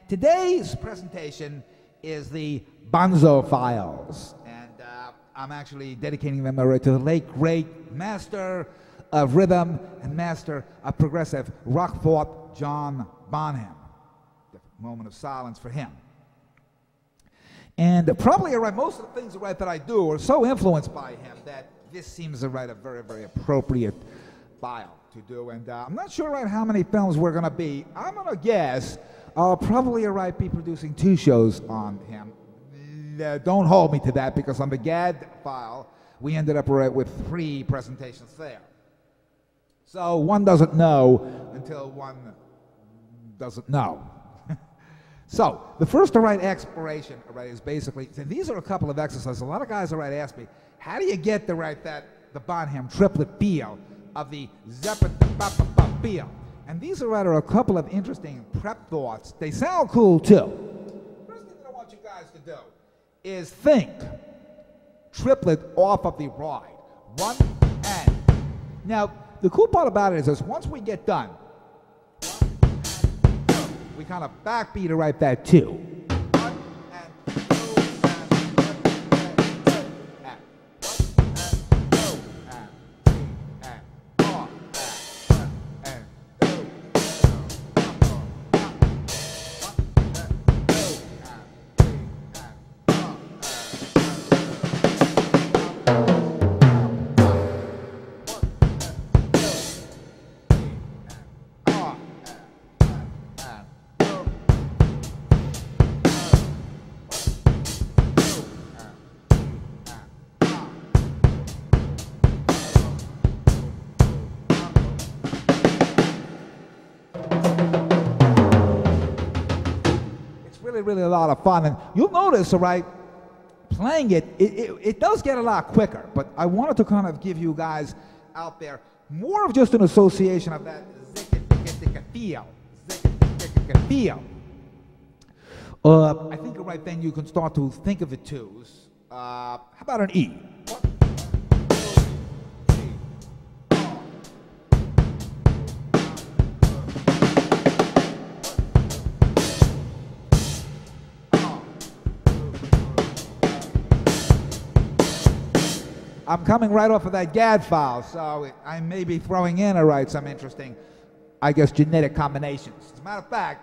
today's presentation is the Bonzo Files, and I'm actually dedicating them to the late great master of rhythm and master of progressive rock John Bonham. A moment of silence for him. And probably most of the things that I do are so influenced by him that this seems a very, very appropriate file to do. And I'm not sure how many films we're going to be. I'm going to guess I'll probably be producing 2 shows on him. Don't hold me to that, because on the GAD file we ended up with 3 presentations there. So one doesn't know until one doesn't know. So the first exploration is basically, and these are a couple of exercises. A lot of guys ask me, how do you get the Bonham triplet feel of the Zeppelin feel? And these are a couple of interesting prep thoughts. They sound cool too. First thing that I want you guys to do is think triplet off of the ride. 1 and. Now the cool part about it is once we get done, we kind of backbeat that 2. 1 and 2 really a lot of fun, and you'll notice, playing it does get a lot quicker, but I wanted to kind of give you guys out there more of just an association of that feel. I think then you can start to think of the 2s. How about an E? I'm coming right off of that GAD file, so I may be throwing in some interesting, genetic combinations. As a matter of fact,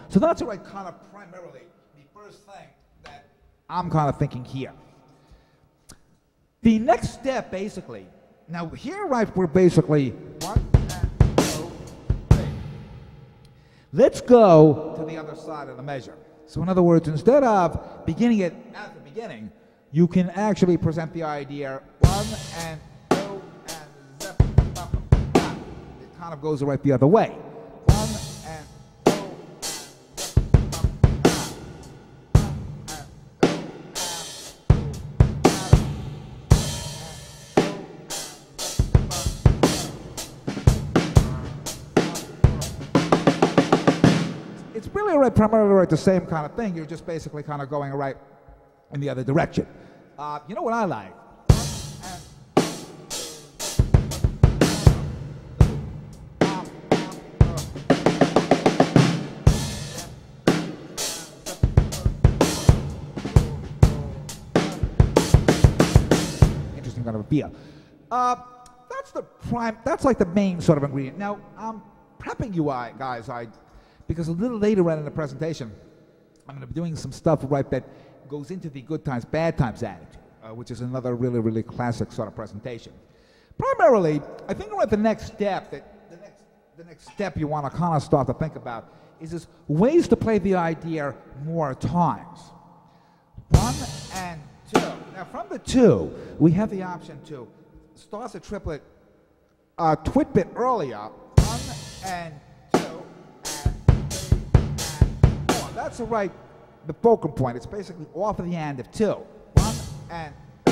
so that's kind of primarily the first thing that I'm kind of thinking here. The next step, basically, now here, we're basically 1 and 2, 3. Let's go to the other side of the measure. So in other words, instead of beginning it at the beginning, you can actually present the idea 1 and 2 and zip. It kind of goes the other way. It's really primarily the same kind of thing. You're just basically kind of going in the other direction. You know what I like? Interesting kind of a feel. That's the main sort of ingredient. Now, I'm prepping you guys, because a little later in the presentation, I'm going to be doing some stuff that goes into the good times, bad times attitude, which is another really classic sort of presentation. Primarily, I think the next step you want to kind of start to think about is ways to play the idea more times. 1 and 2. Now from the 2, we have the option to start the triplet a twit bit earlier. 1 and 2 and 3 and 4. That's the fulcrum point. It's basically off of the end of 2. 1 and 2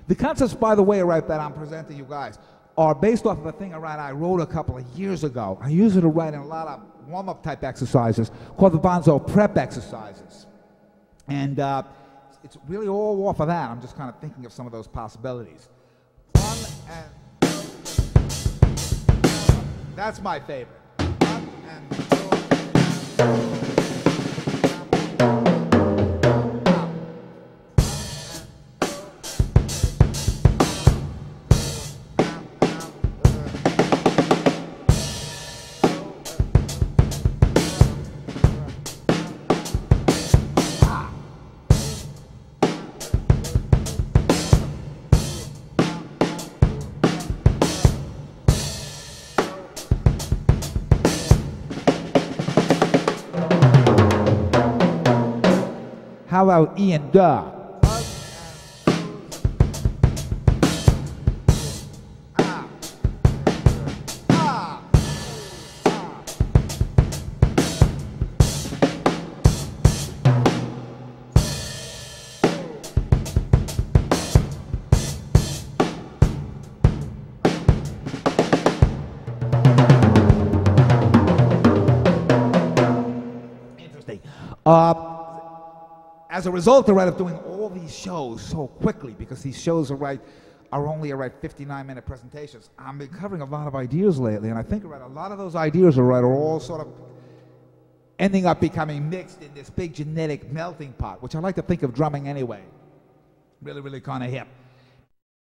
The concepts, by the way, right, that I'm presenting you guys are based off of a thing I wrote a couple of years ago. I use it to write in a lot of warm-up type exercises called the Bonzo prep exercises. And it's really all off of that. I'm just kind of thinking of some of those possibilities. 1 and 2. That's my favorite. 1 and 2. How about E and duh? Interesting. As a result, of doing all these shows so quickly, because these shows are only 59-minute presentations, I've been covering a lot of ideas lately, and I think a lot of those ideas are all sort of ending up becoming mixed in this big genetic melting pot, which I like to think of drumming anyway. Really, really kind of hip.